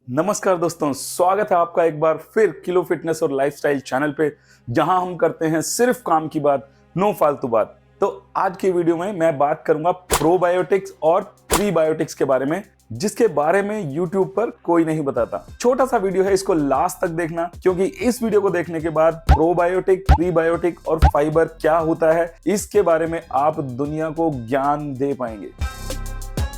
नमस्कार दोस्तों, स्वागत है आपका एक बार फिर किलो फिटनेस और लाइफस्टाइल चैनल पे, जहां हम करते हैं सिर्फ काम की बात, नो फालतू बात। तो आज की वीडियो में मैं बात करूंगा प्रोबायोटिक्स और प्रीबायोटिक्स के बारे में, जिसके बारे में YouTube पर कोई नहीं बताता। छोटा सा वीडियो है, इसको लास्ट तक देखना, क्योंकि इस वीडियो को देखने के बाद प्रोबायोटिक, प्रीबायोटिक और फाइबर क्या होता है, इसके बारे में आप दुनिया को ज्ञान दे पाएंगे।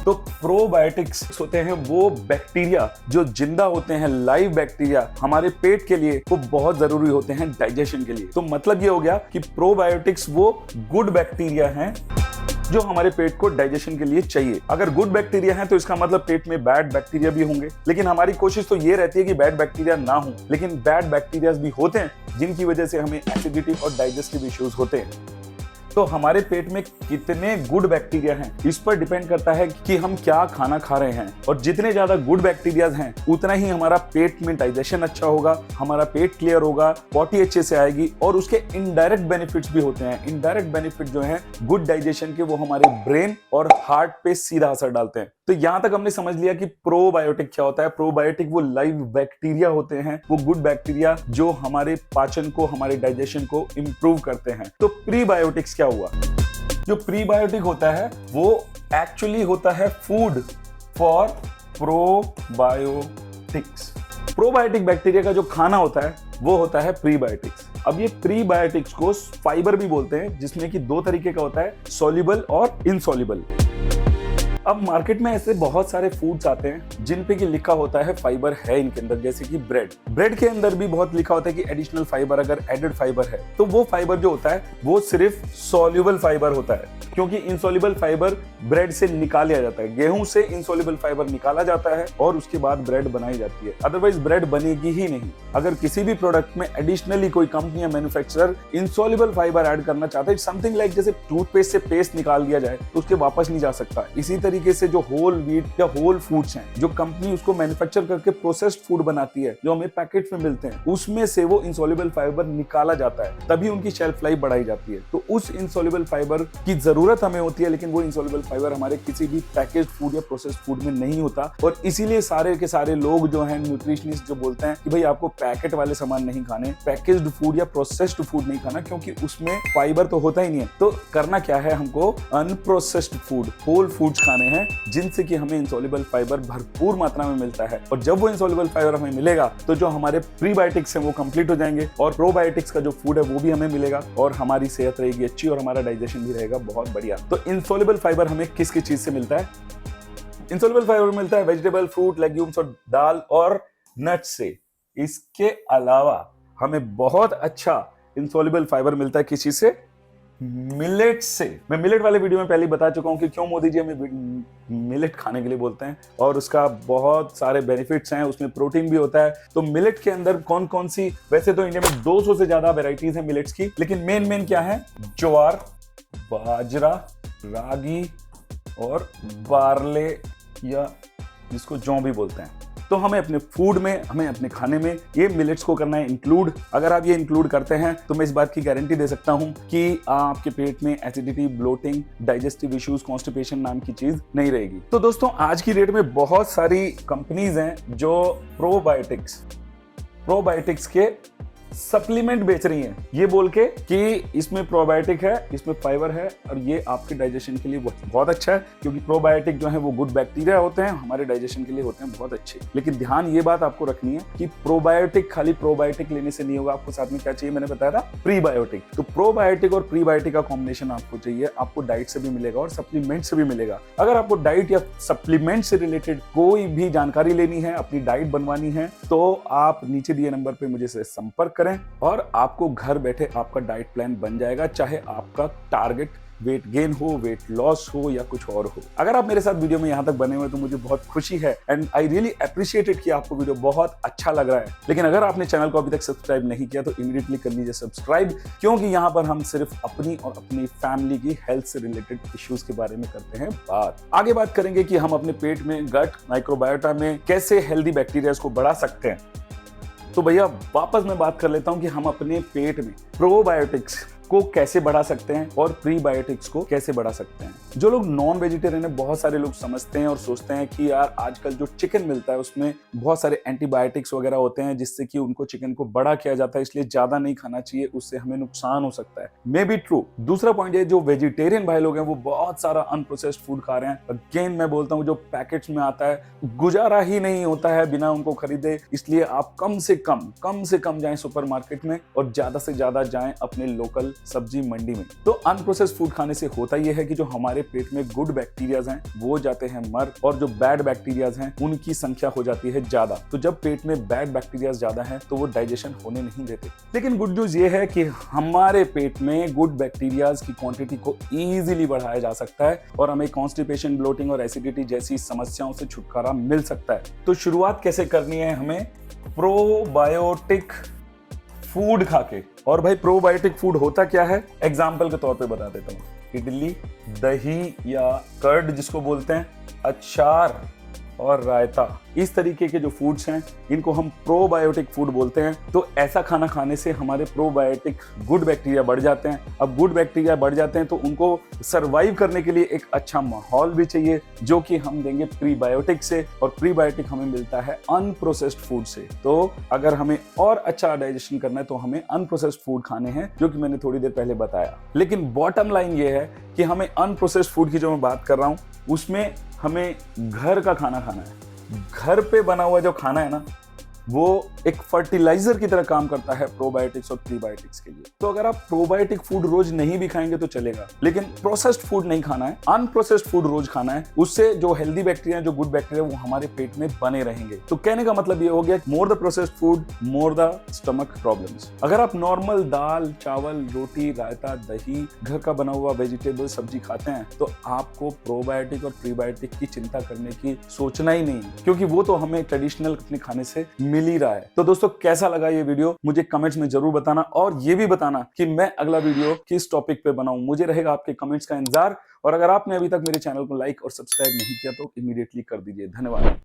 तो प्रोबायोटिक्स होते हैं वो बैक्टीरिया जो जिंदा होते हैं, लाइव बैक्टीरिया, हमारे पेट के लिए वो बहुत जरूरी होते हैं डाइजेशन के लिए। तो मतलब ये हो गया कि प्रोबायोटिक्स वो गुड बैक्टीरिया हैं जो हमारे पेट को डाइजेशन के लिए चाहिए। अगर गुड बैक्टीरिया हैं तो इसका मतलब पेट में बैड बैक्टीरिया भी होंगे, लेकिन हमारी कोशिश तो ये रहती है कि बैड बैक्टीरिया ना हो, लेकिन बैड बैक्टीरिया भी होते हैं जिनकी वजह से हमें एसिडिटी और डाइजेस्टिव इश्यूज होते हैं। तो हमारे पेट में कितने गुड बैक्टीरिया हैं, इस पर डिपेंड करता है कि हम क्या खाना खा रहे हैं। और जितने ज्यादा गुड बैक्टीरिया हैं उतना ही हमारा पेट में डाइजेशन अच्छा होगा, हमारा पेट क्लियर होगा, पॉटी अच्छे से आएगी। और उसके इनडायरेक्ट बेनिफिट्स भी होते हैं। इनडायरेक्ट बेनिफिट जो है गुड डाइजेशन के, वो हमारे ब्रेन और हार्ट पे सीधा असर डालते हैं। तो यहां तक हमने समझ लिया कि प्रोबायोटिक क्या होता है। प्रोबायोटिक वो लाइव बैक्टीरिया होते हैं, वो गुड बैक्टीरिया जो हमारे पाचन को, हमारे डाइजेशन को इंप्रूव करते हैं। तो प्रीबायोटिक्स क्या हुआ? जो प्रीबायोटिक होता है वो एक्चुअली होता है food for probiotics. Probiotic bacteria का जो खाना होता है वो होता है प्रीबायोटिक्स। अब ये प्रीबायोटिक्स को फाइबर भी बोलते हैं, जिसमें कि दो तरीके का होता है, सॉल्युबल और इनसॉल्युबल। अब मार्केट में ऐसे बहुत सारे फूड्स आते हैं जिन पे कि लिखा होता है फाइबर है इनके अंदर, जैसे कि ब्रेड के अंदर भी बहुत लिखा होता है कि एडिशनल फाइबर, अगर एडेड फाइबर है तो वो फाइबर जो होता है वो सिर्फ सॉल्युबल फाइबर होता है, क्योंकि इनसॉल्युबल फाइबर ब्रेड से निकाल लिया जाता है। गेहूं से इनसॉल्युबल फाइबर निकाला जाता है और उसके बाद ब्रेड बनाई जाती है, अदरवाइज ब्रेड बनेगी ही नहीं। अगर किसी भी प्रोडक्ट में एडिशनली कोई कंपनी या मैन्युफैक्चरर इनसॉल्युबल फाइबर ऐड करना चाहता है, समथिंग लाइक जैसे टूथपेस्ट से पेस्ट निकाल दिया जाए तो उसके वापस नहीं जा सकता। इसी तरीके से जो होल व्हीट या होल फूड्स हैं, जो कंपनी उसको मैन्युफैक्चर करके प्रोसेस्ड फूड बनाती है, जो हमें पैकेट में मिलते हैं, उसमें से वो इनसॉल्युबल फाइबर निकाला जाता है, तभी उनकी शेल्फ लाइफ बढ़ाई जाती है। तो उस इनसॉल्युबल फाइबर की जरूरत हमें होती है, लेकिन वो इनसॉल्युबल फाइबर हमारे किसी भी पैकेज्ड फूड या प्रोसेस्ड फूड में नहीं होता। और इसीलिए सारे के सारे लोग जो हैं, न्यूट्रिशनिस्ट, जो बोलते हैं कि भाई आपको पैकेट वाले सामान नहीं खाने, पैकेज्ड फूड या प्रोसेस्ड फूड नहीं खाना, क्योंकि उसमें फाइबर तो होता ही नहीं है। तो करना क्या है, हमको अनप्रोसेस्ड फूड, होल फूड्स खाने हैं, जिनसे कि हमें इनसॉल्युबल फाइबर भरपूर मात्रा में मिलता है। और जब वो इनसॉल्युबल फाइबर हमें मिलेगा तो जो हमारे प्रीबायोटिक्स हैं वो कंप्लीट हो जाएंगे, और प्रोबायोटिक्स का जो फूड है वो भी हमें मिलेगा, और हमारी सेहत रहेगी अच्छी, और हमारा डाइजेशन भी रहेगा बहुत बढ़िया। तो इनसॉल्युबल फाइबर हमें किस किस चीज से मिलता है? इनसॉल्युबल फाइबर मिलता है वेजिटेबल, फ्रूट, लेग्यूम्स और दाल और नट्स से। इसके अलावा हमें बहुत अच्छा इनसॉल्युबल फाइबर मिलता है किस चीज से? मिलेट से। मैं मिलेट वाले वीडियो में पहले ही बता चुका हूं कि क्यों मोदी जी हमें मिलेट खाने के लिए बोलते हैं, और उसका बहुत सारे बेनिफिट्स हैं। उसमें प्रोटीन भी होता है। तो मिलेट के अंदर कौन कौन सी, वैसे तो इंडिया में 200 से ज्यादा वेराइटीज हैं मिलेट्स की, लेकिन मेन क्या है? ज्वार, बाजरा, रागी और बार्ले, या जिसको जौ भी बोलते हैं। तो हमें अपने फूड में, हमें अपने खाने में ये मिलेट्स को करना है इंक्लूड। अगर आप ये इंक्लूड करते हैं तो मैं इस बात की गारंटी दे सकता हूं कि आपके पेट में acidity, bloating, digestive issues, constipation नाम की चीज नहीं रहेगी। तो दोस्तों, आज की डेट में बहुत सारी कंपनीज हैं जो प्रोबायोटिक्स के सप्लीमेंट बेच रही हैं, ये बोल के कि इसमें प्रोबायोटिक है, इसमें फाइबर है, और ये आपके डाइजेशन के लिए बहुत अच्छा है, क्योंकि प्रोबायोटिक जो है वो गुड बैक्टीरिया होते हैं, हमारे डाइजेशन के लिए होते हैं बहुत अच्छे। लेकिन ध्यान ये बात आपको रखनी है कि प्रोबायोटिक खाली प्रोबायोटिक लेने से नहीं होगा, आपको साथ में क्या चाहिए, मैंने बताया था प्रीबायोटिक। तो प्रोबायोटिक और प्रीबायोटिक का कॉम्बिनेशन आपको चाहिए। आपको डाइट से भी मिलेगा और सप्लीमेंट से भी मिलेगा। अगर आपको डाइट या सप्लीमेंट से रिलेटेड कोई भी जानकारी लेनी है, अपनी डाइट बनवानी है, तो आप नीचे दिए नंबर पे मुझे से संपर्क करें और आपको घर बैठे आपका डाइट प्लान बन जाएगा, चाहे आपका टारगेट वेट गेन हो, वेट लॉस हो या कुछ और हो। अगर आप मेरे साथ वीडियो में यहां तक बने हुए तो मुझे बहुत खुशी है, and I really appreciate it कि आपको वीडियो बहुत अच्छा लग रहा है। लेकिन अगर आपने चैनल को अभी तक सब्सक्राइब नहीं किया तो इमीडिएटली कर लीजिए सब्सक्राइब, क्योंकि यहां पर हम सिर्फ अपनी और अपनी फैमिली की हेल्थ से रिलेटेड इश्यूज के बारे में करते हैं बात। आगे बात करेंगे कि हम अपने पेट में, गट माइक्रोबायोटा में कैसे हेल्दी बैक्टीरिया को बढ़ा सकते हैं। तो भैया वापस मैं बात कर लेता हूं कि हम अपने पेट में प्रोबायोटिक्स को कैसे बढ़ा सकते हैं और प्रीबायोटिक्स को कैसे बढ़ा सकते हैं। जो लोग नॉन वेजिटेरियन है, बहुत सारे लोग समझते हैं और सोचते हैं कि यार आजकल जो चिकन मिलता है उसमें बहुत सारे एंटीबायोटिक्स वगैरह होते हैं जिससे कि उनको चिकन को बड़ा किया जाता है, इसलिए ज्यादा नहीं खाना चाहिए, उससे हमें नुकसान हो सकता है। May be true. दूसरा पॉइंट ये, जो वेजिटेरियन भाई लोग हैं वो बहुत सारा अनप्रोसेस्ड फूड खा रहे हैं। अगेन मैं बोलता हूँ, जो पैकेट्स में आता है गुजारा ही नहीं होता है बिना उनको खरीदे, इसलिए आप कम से कम जाएं सुपरमार्केट में और ज्यादा से ज्यादा जाएं अपने लोकल सब्जी मंडी में। तो अनप्रोसेस्ड फूड खाने से होता यह है कि जो हमारे पेट में गुड बैक्टीरियाज हैं वो जाते हैं मर, और जो बैड बैक्टीरियाज हैं उनकी संख्या हो जाती है ज्यादा। तो जब पेट में बैड बैक्टीरियाज ज्यादा हैं तो वो डाइजेशन होने नहीं देते। लेकिन गुड न्यूज ये है कि हमारे पेट में गुड बैक्टीरियाज की क्वांटिटी को इजीली बढ़ाया जा सकता है और हमें कॉन्स्टिपेशन, ब्लोटिंग और एसिडिटी जैसी समस्याओं से छुटकारा मिल सकता है। तो शुरुआत कैसे करनी है हमें? प्रोबायोटिक फूड खाके। और भाई प्रोबायोटिक फूड होता क्या है, एग्जाम्पल के तौर पे बता देता हूँ। इडली, दही या कर्ड जिसको बोलते हैं, अचार और रायता, इस तरीके के जो फूड्स हैं इनको हम प्रोबायोटिक फूड बोलते हैं। तो ऐसा खाना खाने से हमारे प्रोबायोटिक गुड बैक्टीरिया बढ़ जाते हैं। अब गुड बैक्टीरिया बढ़ जाते हैं तो उनको सरवाइव करने के लिए एक अच्छा माहौल भी चाहिए, जो कि हम देंगे प्रीबायोटिक से, और प्रीबायोटिक हमें मिलता है अनप्रोसेस्ड फूड से। तो अगर हमें और अच्छा डाइजेशन करना है तो हमें अनप्रोसेस्ड फूड खाने हैं, जो कि मैंने थोड़ी देर पहले बताया। लेकिन बॉटम लाइन ये है कि हमें अनप्रोसेस्ड फूड की जो मैं बात कर रहा हूं उसमें हमें घर का खाना खाना है। घर पे बना हुआ जो खाना है ना, वो एक फर्टिलाइजर की तरह काम करता है प्रोबायोटिक्स और प्रीबायोटिक्स के लिए। तो अगर आप प्रोबायोटिक फूड रोज नहीं भी खाएंगे तो चलेगा, लेकिन प्रोसेस्ड फूड नहीं खाना है, अनप्रोसेस्ड फूड रोज खाना है। उससे जो हेल्दी बैक्टीरिया, जो गुड बैक्टीरिया, वो हमारे पेट में बने रहेंगे। तो कहने का मतलब ये हो गया, more the processed food more the stomach problems. अगर आप नॉर्मल दाल, चावल, रोटी, रायता, दही, घर का बना हुआ वेजिटेबल सब्जी खाते हैं तो आपको प्रोबायोटिक और प्रीबायोटिक की चिंता करने की सोचना ही नहीं, क्योंकि वो तो हमें ट्रेडिशनल अपने खाने से मिल ही रहा है। तो दोस्तों, कैसा लगा ये वीडियो मुझे कमेंट्स में जरूर बताना, और ये भी बताना कि मैं अगला वीडियो किस टॉपिक पे बनाऊं। मुझे रहेगा आपके कमेंट्स का इंतजार। और अगर आपने अभी तक मेरे चैनल को लाइक और सब्सक्राइब नहीं किया तो इमीडिएटली कर दीजिए। धन्यवाद।